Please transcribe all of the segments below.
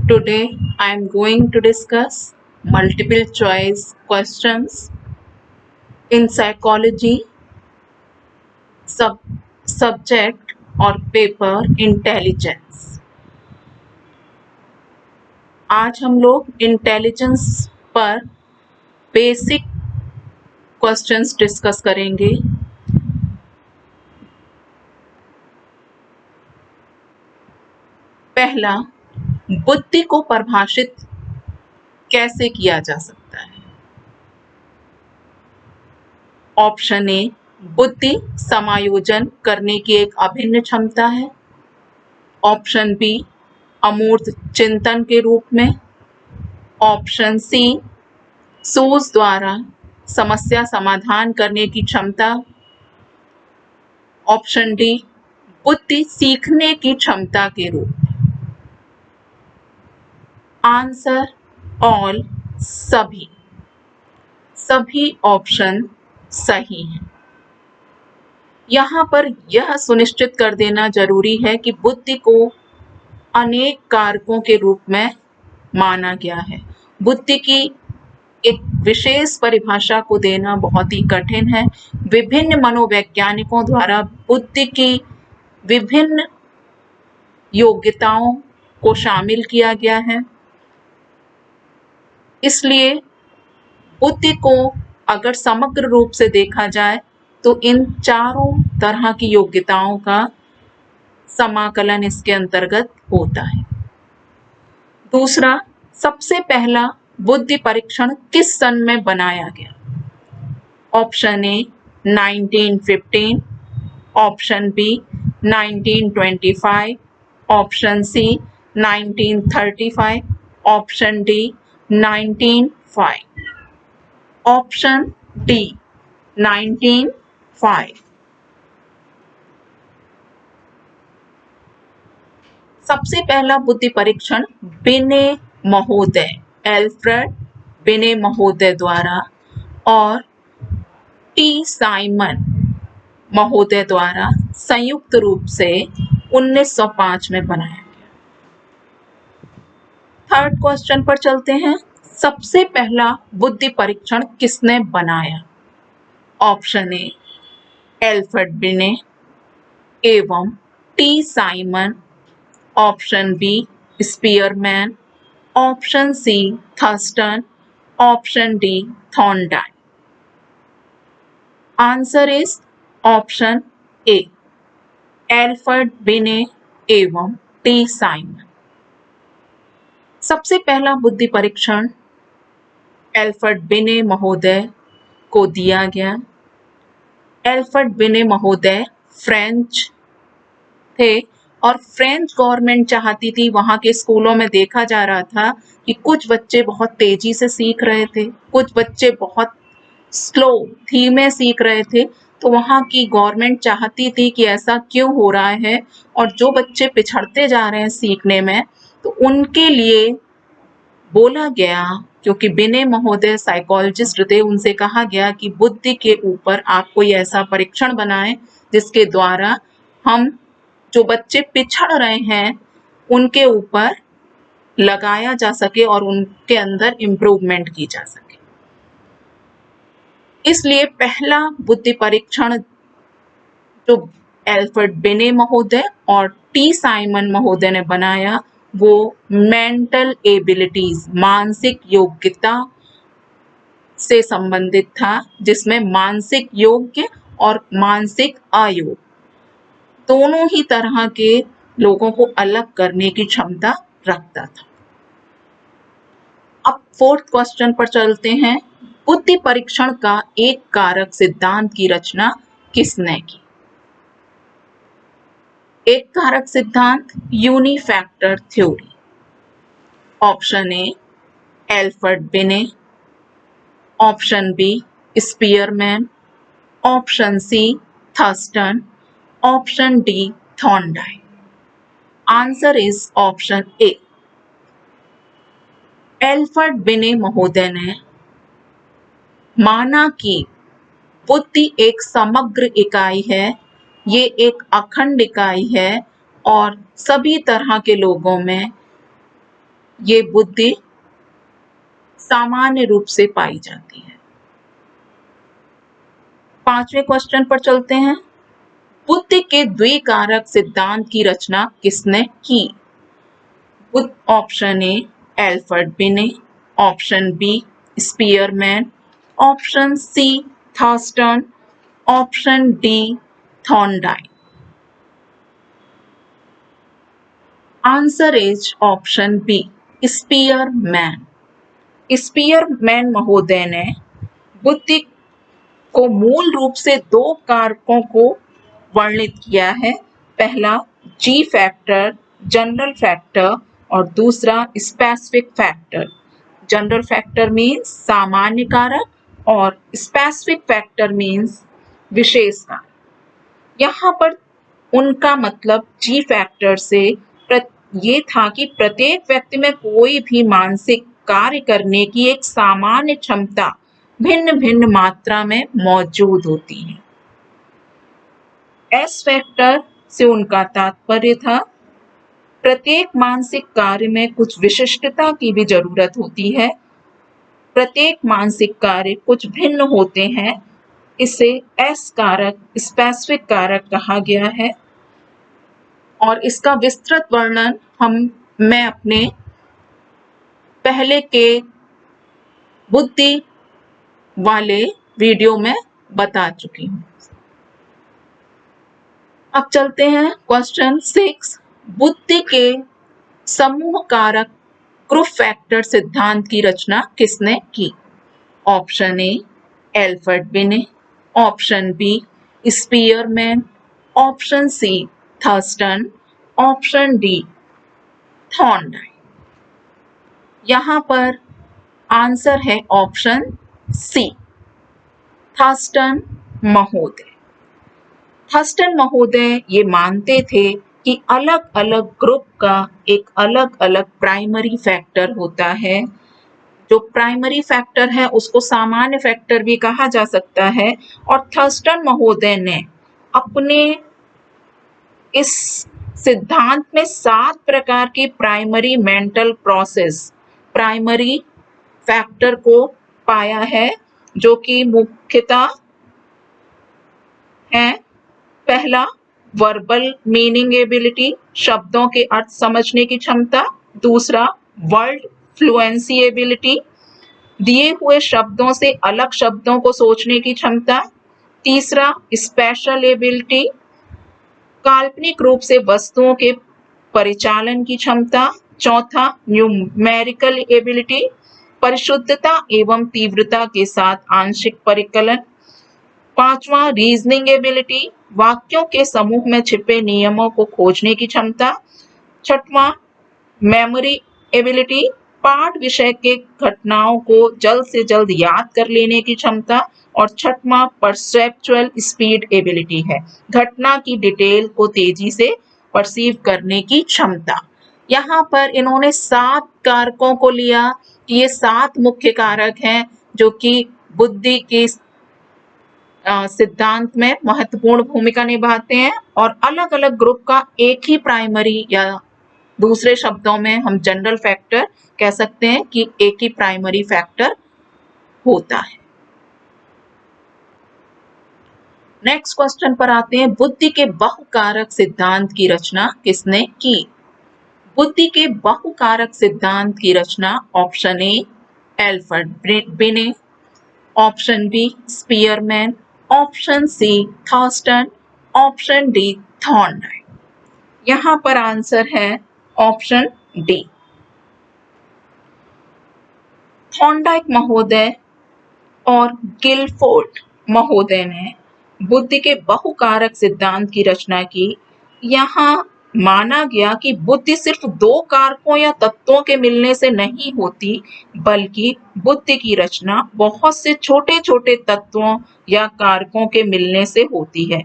Today I am going to discuss multiple choice questions in psychology subject और paper intelligence. आज हम लोग intelligence पर बेसिक क्वेश्चंस डिस्कस करेंगे। पहला, बुद्धि को परिभाषित कैसे किया जा सकता है? ऑप्शन ए, बुद्धि समायोजन करने की एक अभिन्न क्षमता है। ऑप्शन बी, अमूर्त चिंतन के रूप में। ऑप्शन सी, सूझ द्वारा समस्या समाधान करने की क्षमता। ऑप्शन डी, बुद्धि सीखने की क्षमता के रूप में। आंसर ऑल, सभी ऑप्शन सही हैं। यहाँ पर यह सुनिश्चित कर देना जरूरी है कि बुद्धि को अनेक कारकों के रूप में माना गया है। बुद्धि की एक विशेष परिभाषा को देना बहुत ही कठिन है। विभिन्न मनोवैज्ञानिकों द्वारा बुद्धि की विभिन्न योग्यताओं को शामिल किया गया है। इसलिए बुद्धि को अगर समग्र रूप से देखा जाए तो इन चारों तरह की योग्यताओं का समाकलन इसके अंतर्गत होता है। दूसरा, सबसे पहला बुद्धि परीक्षण किस सन में बनाया गया? Option A 1915, option B 1925, option C 1935, option D 1905, option D 1905। सबसे पहला बुद्धि परीक्षण बिने महोदय, एल्फ्रेड बिने महोदय द्वारा और टी साइमन महोदय द्वारा संयुक्त रूप से 1905 में बनाया गया। थर्ड क्वेश्चन पर चलते हैं। सबसे पहला बुद्धि परीक्षण किसने बनाया? ऑप्शन ए एल्फ्रेड बिने एवं T Simon, option B Spearman, option C Thurstone, option D Thorndike. Answer is option A, Alfred Binet एवं टी साइमन। सबसे पहला बुद्धि परीक्षण एल्फ्रेड बिने महोदय को दिया गया। एल्फ्रेड बिने महोदय फ्रेंच थे और फ्रेंच गवर्नमेंट चाहती थी, वहाँ के स्कूलों में देखा जा रहा था कि कुछ बच्चे बहुत तेजी से सीख रहे थे, कुछ बच्चे बहुत स्लो धीमे सीख रहे थे। तो वहाँ की गवर्नमेंट चाहती थी कि ऐसा क्यों हो रहा है और जो बच्चे पिछड़ते जा रहे हैं सीखने में, तो उनके लिए बोला गया, क्योंकि बिने महोदय साइकोलॉजिस्ट थे, उनसे कहा गया कि बुद्धि के ऊपर आप कोई ऐसा परीक्षण बनाएं जिसके द्वारा हम जो बच्चे पिछड़ रहे हैं उनके ऊपर लगाया जा सके और उनके अंदर इम्प्रूवमेंट की जा सके। इसलिए पहला बुद्धि परीक्षण जो एल्फ्रेड बिने महोदय और टी साइमन महोदय ने बनाया वो मेंटल एबिलिटीज, मानसिक योग्यता से संबंधित था, जिसमें मानसिक योग्य और मानसिक अयोग्य दोनों ही तरह के लोगों को अलग करने की क्षमता रखता था। अब फोर्थ क्वेश्चन पर चलते हैं। बुद्धि परीक्षण का एक कारक सिद्धांत की रचना किसने की? एक कारक सिद्धांत unifactor theory. Option A Alfred Binet, option B Spearman, option C Thurstone, option D Thorndike. Answer is option A, Alfred Binet महोदय ने माना कि बुद्धि एक समग्र इकाई है, ये एक अखंड इकाई है और सभी तरह के लोगों में ये बुद्धि सामान्य रूप से पाई जाती है। 5वें क्वेश्चन पर चलते हैं। बुद्धि के द्विकारक सिद्धांत की रचना किसने की? Option A Alfred Binet, option B Spearman, option C Thurstone, option D Thorndike. Answer is option B Spearman. Spearman महोदय ने बुद्धि को मूल रूप से दो कारकों को वर्णित किया है। पहला जी फैक्टर, जनरल फैक्टर, और दूसरा specific factor. General factor means सामान्य कारक और स्पेसिफिक फैक्टर मीन्स विशेष कारक। यहाँ पर उनका मतलब जी फैक्टर से ये था कि प्रत्येक व्यक्ति में कोई भी मानसिक कार्य करने की एक सामान्य क्षमता भिन्न भिन्न मात्रा में मौजूद होती है। एस फैक्टर से उनका तात्पर्य था प्रत्येक मानसिक कार्य में कुछ विशिष्टता की भी जरूरत होती है। प्रत्येक मानसिक कार्य कुछ भिन्न होते हैं, इसे एस कारक, स्पेसिफिक कारक कहा गया है। और इसका विस्तृत वर्णन मैं अपने पहले के बुद्धि वाले वीडियो में बता चुकी हूँ। अब चलते हैं क्वेश्चन 6। बुद्धि के समूह कारक ग्रुप फैक्टर सिद्धांत की रचना किसने की? Option A Alfred Binet, option B Spearman, option C Thurstone, option D Thorndike. यहाँ पर आंसर है ऑप्शन सी थर्स्टन महोदय। थर्स्टन महोदय ये मानते थे कि अलग अलग ग्रुप का एक अलग अलग प्राइमरी फैक्टर होता है। जो प्राइमरी फैक्टर है उसको सामान्य फैक्टर भी कहा जा सकता है। और थर्स्टन महोदय ने अपने इस सिद्धांत में 7 प्रकार की primary mental process, primary factor को पाया है, जो कि मुख्यतः है पहला वर्बल मीनिंग एबिलिटी, शब्दों के अर्थ समझने की क्षमता। दूसरा वर्ड फ्लुएंसी एबिलिटी, दिए हुए शब्दों से अलग शब्दों को सोचने की क्षमता। तीसरा स्पेशल एबिलिटी, काल्पनिक रूप से वस्तुओं के परिचालन की क्षमता। चौथा न्यूमेरिकल एबिलिटी, परिशुद्धता एवं तीव्रता के साथ आंशिक परिकलन। पांचवा रीजनिंग एबिलिटी, वाक्यों के समूह में छिपे नियमों को खोजने की क्षमता। छठवां मेमोरी एबिलिटी, पाठ विषय के घटनाओं को जल्द से जल्द याद कर लेने की क्षमता। और छठवां परसेप्चुअल स्पीड एबिलिटी है, घटना की डिटेल को तेजी से परसीव करने की क्षमता। यहाँ पर इन्होंने 7 कारकों को लिया कि ये 7 मुख्य कारक हैं जो कि बुद्धि की सिद्धांत में महत्वपूर्ण भूमिका निभाते हैं। और अलग अलग ग्रुप का एक ही प्राइमरी, या दूसरे शब्दों में हम जनरल फैक्टर कह सकते हैं कि एक ही प्राइमरी फैक्टर होता है। नेक्स्ट क्वेश्चन पर आते हैं। बुद्धि के बहुकारक सिद्धांत की रचना किसने की? बुद्धि के बहुकारक सिद्धांत की रचना option A Alfred Binet, option B Spearman, option C Thurstone, option D Thorndike. यहाँ पर आंसर है ऑप्शन डी थॉर्नडाइक महोदय और गिलफोर्ड महोदय ने बुद्धि के बहुकारक सिद्धांत की रचना की। यहाँ माना गया कि बुद्धि सिर्फ 2 कारकों या तत्वों के मिलने से नहीं होती, बल्कि बुद्धि की रचना बहुत से छोटे छोटे तत्वों या कारकों के मिलने से होती है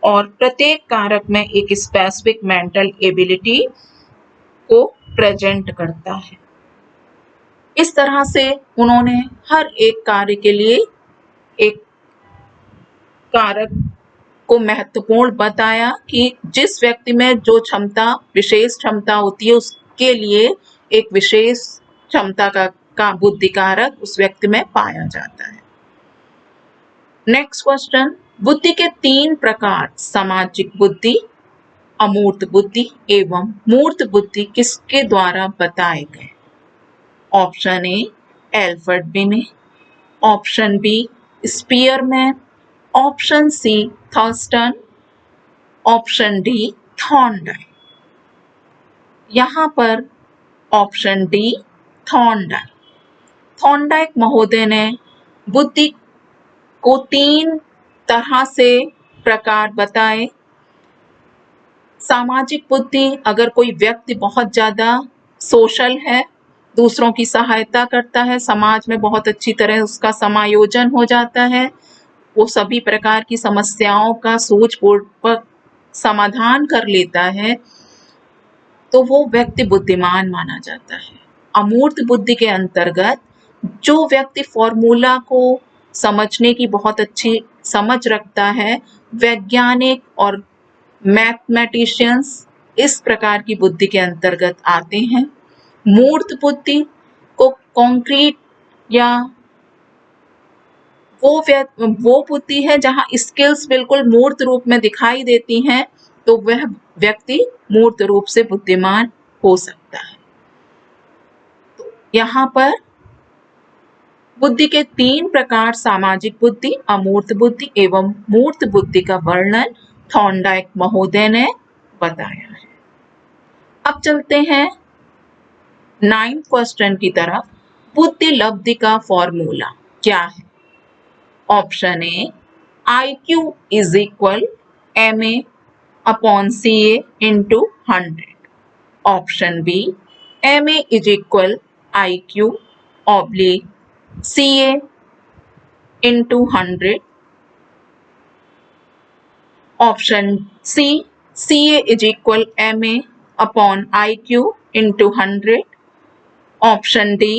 और प्रत्येक कारक में एक स्पेसिफिक मेंटल एबिलिटी को प्रेजेंट करता है। इस तरह से उन्होंने हर एक कार्य के लिए एक कारक को महत्वपूर्ण बताया कि जिस व्यक्ति में जो क्षमता, विशेष क्षमता होती है, उसके लिए एक विशेष क्षमता का बुद्धि कारक उस व्यक्ति में पाया जाता है। नेक्स्ट क्वेश्चन, बुद्धि के 3 प्रकार सामाजिक बुद्धि, अमूर्त बुद्धि एवं मूर्त बुद्धि किसके द्वारा बताए गए? Option A Alfred Binet, option B Spearman, option C Thurstone, option D Thorndike. यहाँ पर ऑप्शन डी थॉर्नडाइक। थॉर्नडाइक महोदय ने बुद्धि को 3 तरह से प्रकार बताए। सामाजिक बुद्धि, अगर कोई व्यक्ति बहुत ज़्यादा सोशल है, दूसरों की सहायता करता है, समाज में बहुत अच्छी तरह उसका समायोजन हो जाता है, वो सभी प्रकार की समस्याओं का सूझबूझपूर्वक समाधान कर लेता है, तो वो व्यक्ति बुद्धिमान माना जाता है। अमूर्त बुद्धि के अंतर्गत जो व्यक्ति फॉर्मूला को समझने की बहुत अच्छी समझ रखता है, वैज्ञानिक और मैथमेटिशियंस इस प्रकार की बुद्धि के अंतर्गत आते हैं। मूर्त बुद्धि को कॉन्क्रीट या वो बुद्धि है जहाँ स्किल्स बिल्कुल मूर्त रूप में दिखाई देती हैं, तो वह व्यक्ति मूर्त रूप से बुद्धिमान हो सकता है। तो यहाँ पर बुद्धि के 3 प्रकार सामाजिक बुद्धि, अमूर्त बुद्धि एवं मूर्त बुद्धि का वर्णन थॉर्नडाइक महोदय ने बताया है। अब चलते हैं 9th क्वेश्चन की तरफ। बुद्धि लब्धि का फॉर्मूला क्या है? Option A IQ is equal MA upon CA into 100, option B MA is equal IQ oblique CA into 100, option C CA is equal MA upon IQ into 100, option D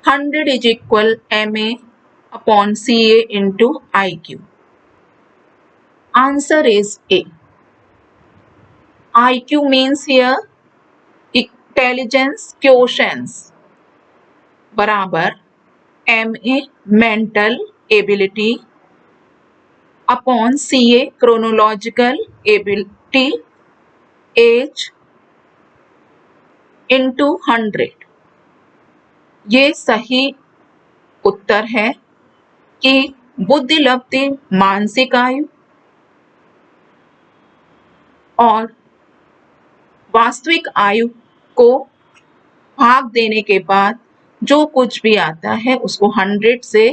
100 is equal MA upon CA into IQ. Answer is A. IQ means here intelligence quotient बराबर MA mental ability upon CA chronological ability age into 100। ये सही उत्तर है कि बुद्धि लब्धि मानसिक आयु और वास्तविक आयु को भाग देने के बाद जो कुछ भी आता है उसको 100 से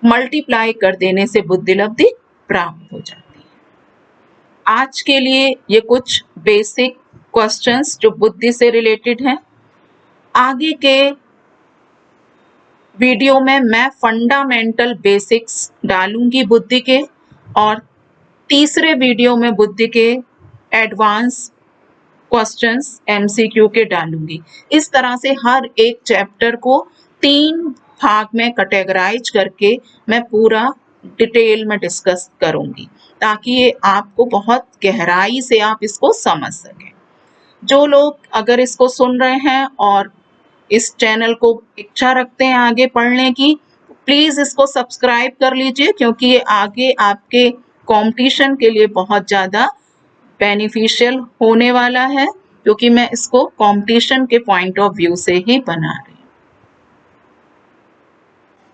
मल्टीप्लाई कर देने से बुद्धि लब्धि प्राप्त हो जाती है। आज के लिए ये कुछ बेसिक क्वेश्चंस जो बुद्धि से रिलेटेड हैं। आगे के वीडियो में मैं फंडामेंटल बेसिक्स डालूंगी बुद्धि के, और तीसरे वीडियो में बुद्धि के एडवांस क्वेश्चंस MCQ के डालूंगी। इस तरह से हर एक चैप्टर को 3 भाग में कैटेगराइज करके मैं पूरा डिटेल में डिस्कस करूंगी, ताकि ये आपको बहुत गहराई से आप इसको समझ सकें। जो लोग अगर इसको सुन रहे हैं और इस चैनल को इच्छा रखते हैं आगे पढ़ने की, प्लीज इसको सब्सक्राइब कर लीजिए, क्योंकि ये आगे आपके कंपटीशन के लिए बहुत ज़्यादा बेनिफिशियल होने वाला है, क्योंकि मैं इसको कंपटीशन के पॉइंट ऑफ व्यू से ही बना रही हूँ।